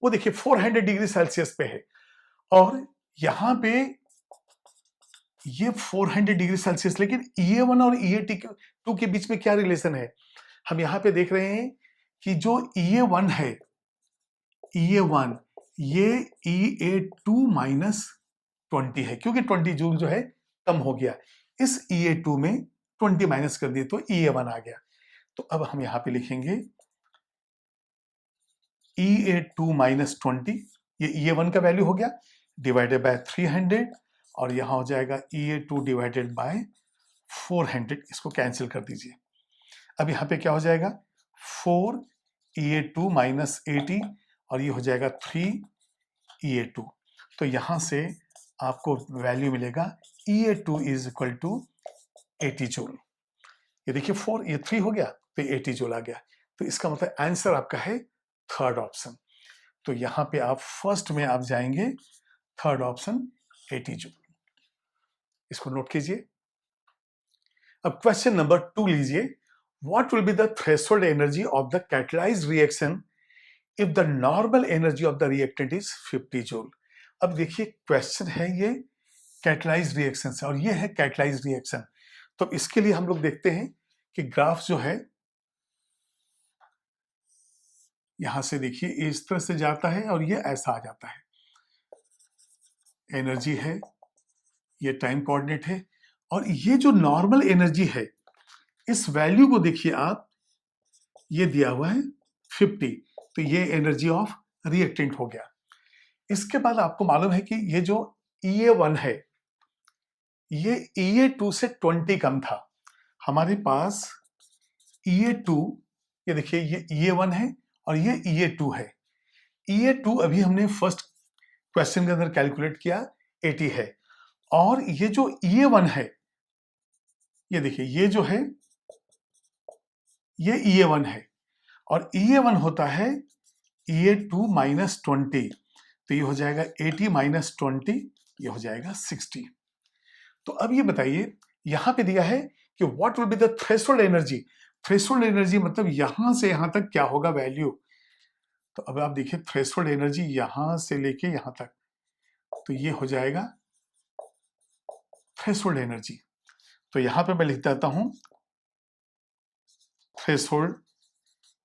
वो देखिए 400 डिग्री सेल्सियस पे है, और यहां पे ये 400 डिग्री सेल्सियस, लेकिन EA1 और EA2 के बीच में क्या रिलेशन है? हम यहां पे देख रहे हैं कि जो EA1 है, EA1 ये EA2 माइनस 20 है, क्योंकि 20 जूल जो है कम हो गया, इस EA2 में 20 माइनस कर दिए तो EA1 आ गया। तो अब हम यहां पे लिखेंगे EA2 माइनस 20, ये EA1 का वैल्यू हो गया, डिवाइडेड बाय 300, और यहां हो जाएगा EA2 डिवाइडेड बाय 400, इसको कैंसिल कर दीजिए। अब यहाँ पे क्या हो जाएगा, 4 EA2 माइनस 80, और ये हो जाएगा 3 EA2। तो यहां से आपको वैल्यू मिलेगा EA2 is equal to 80 joule. ये देखिए 4, ये 3 हो गया तो 80 जूल आ गया। तो इसका मतलब आंसर आपका है थर्ड ऑप्शन। तो यहां पे आप फर्स्ट में आप जाएंगे, थर्ड ऑप्शन 80 जूल, इसको नोट कीजिए। अब क्वेश्चन नंबर 2 लीजिए, what will be the threshold energy of the catalysed reaction if the normal energy of the reactant is 50 joule. अब देखिए क्वेश्चन है ये कैटलाइज्ड रिएक्शन से, और ये है कैटलाइज्ड रिएक्शन। तो इसके लिए हम लोग देखते हैं कि ग्राफ जो है यहां से देखिए इस तरह से जाता है और ये ऐसा आ जाता है, एनर्जी है, ये टाइम कोऑर्डिनेट है, और ये जो नॉर्मल एनर्जी है इस वैल्यू को देखिए आप, ये दिया हुआ है 50, तो ये एनर्जी ऑफ रिएक्टेंट हो गया। इसके बाद आपको मालूम है कि ये जो EA1 है ये EA2 से 20 कम था। हमारे पास EA2, ये देखिए ये EA1 है और ये EA2 है। EA2 अभी हमने फर्स्ट क्वेश्चन के अंदर कैलकुलेट किया 80 है, और ये जो EA1 है, ये देखिए ये जो है ये EA1 है, और EA1 होता है EA2 माइनस 20, तो ये हो जाएगा 80 माइनस 20, ये हो जाएगा 60। तो अब ये बताइए यहां पे दिया है कि what will be the threshold energy. Threshold energy मतलब यहां से यहां तक क्या होगा वैल्यू। तो अब आप देखिए थ्रेशोल्ड एनर्जी यहां से लेके यहां तक, तो ये हो जाएगा थ्रेशोल्ड एनर्जी। तो यहां पे मैं लिख देता हूं थ्रेशोल्ड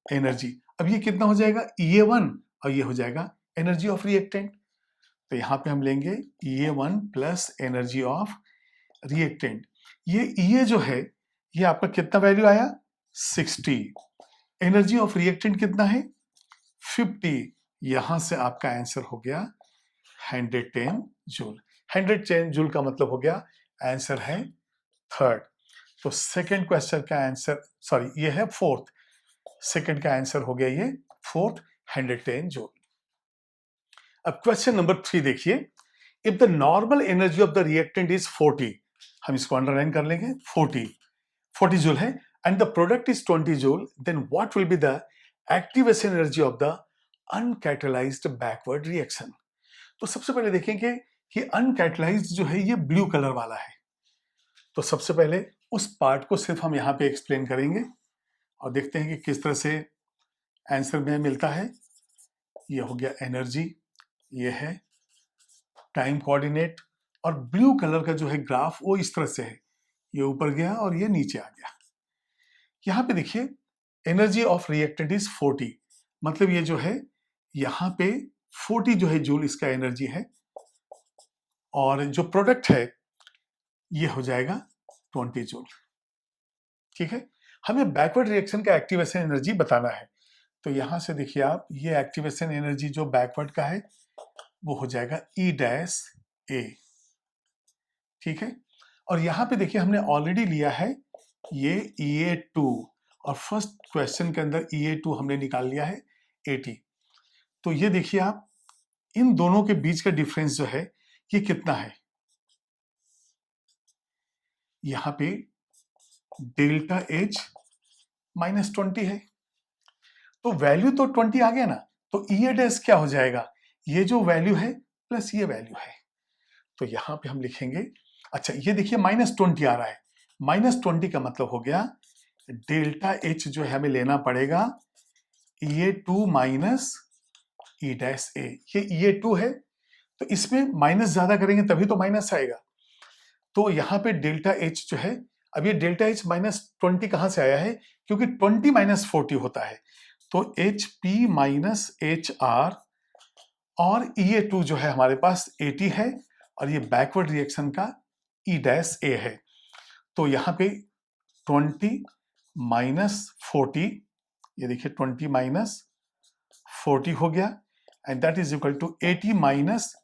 एनर्जी। अब ये कितना हो जाएगा, EA1, और ये हो जाएगा एनर्जी ऑफ रिएक्टेंट। तो यहां पे हम लेंगे EA1 plus energy of reactant. ये EA जो है ये आपका कितना वैल्यू आया, 60। एनर्जी ऑफ रिएक्टेंट कितना है, 50। यहां से आपका आंसर हो गया 110 जूल। 110 जूल का मतलब हो गया आंसर है थर्ड। तो सेकंड क्वेश्चन का आंसर, सॉरी ये है फोर्थ, सेकंड का आंसर हो गया ये फोर्थ, 110 जूल। अब क्वेश्चन नंबर 3 देखिए, if the normal energy of the reactant is 40, हम इसको अंडरलाइन कर लेंगे, 40 जूल है, and the product is 20 joule, then what will be the activation energy of the uncatalysed backward reaction. तो सबसे पहले देखेंगे कि अनकैटलाइज्ड जो है ये ब्लू कलर वाला है। तो सबसे पहले उस पार्ट को सिर्फ हम यहां पे एक्सप्लेन करेंगे और देखते हैं कि किस तरह से आंसर में मिलता है। ये हो गया एनर्जी, ये है टाइम कोऑर्डिनेट, और ब्लू कलर का जो है ग्राफ वो इस तरह से है, ये ऊपर गया और ये नीचे आ गया। यहां पे देखिए एनर्जी ऑफ रिएक्टेंट इज 40, मतलब ये जो है यहां पे 40 जो है जूल इसका एनर्जी है, और जो प्रोडक्ट है ये हो जाएगा 20 जूल। ठीक है, हमें बैकवर्ड रिएक्शन का एक्टिवेशन एनर्जी बताना है। तो यहां से देखिए आप, ये एक्टिवेशन एनर्जी जो बैकवर्ड का है वो हो जाएगा E-A। ठीक है, और यहां पे देखिए हमने ऑलरेडी लिया है ये EA2, और फर्स्ट क्वेश्चन के अंदर EA2 हमने निकाल लिया है 80। तो ये देखिए आप, इन दोनों के बीच का डिफरेंस जो है ये कितना है, यहां पे डेल्टा H माइनस 20 है, तो वैल्यू तो 20 आ गया ना, तो EA' क्या हो जाएगा, ये जो वैल्यू है प्लस ये वैल्यू है। तो यहां पे हम लिखेंगे, अच्छा ये देखिए माइनस 20 आ रहा है, माइनस 20 का मतलब हो गया डेल्टा H जो है हमें लेना पड़ेगा EA2 माइनस E'A। ये EA2 है, तो इसमें माइनस ज्यादा करेंगे तभी तो माइनस आएगा। तो यहाँ पे डेल्टा एच जो है, अब ये डेल्टा एच -20 कहाँ से आया है, क्योंकि 20 - 40 होता है, तो H P minus H R, और EA2 जो है हमारे पास 80 है, और ये बैकवर्ड रिएक्शन का E-A है। तो यहाँ पे 20 - 40, ये देखिए 20 - 40 हो गया, and that is equal to 80 minus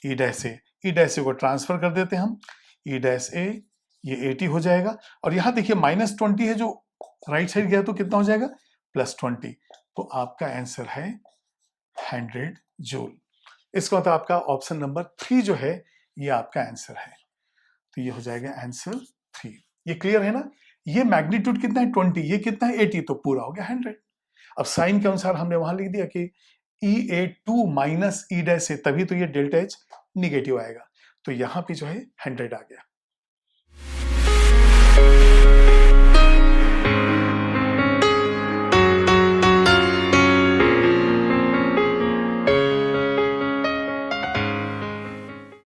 E-A। E-A को ट्रांसफर कर देते हैं हम, E-A ये 80 हो जाएगा, और यहाँ देखिए -20 है जो राइट साइड गया, तो कितना हो जाएगा, +20। तो आपका आंसर है 100 जूल। इसका मतलब आपका ऑप्शन नंबर 3 जो है ये आपका आंसर है। तो ये हो जाएगा आंसर 3। ये क्लियर है ना? ये मैग्नीट्यूड कितना है 20, ये कितना है 80, तो पूरा हो गया 100। अब साइन के अनुसार हमने वहां लिख दिया कि EA2 माइनस E' से, तभी तो ये डेल्टा H निगेटिव आएगा, तो यहां पे जो है 100 आ गया।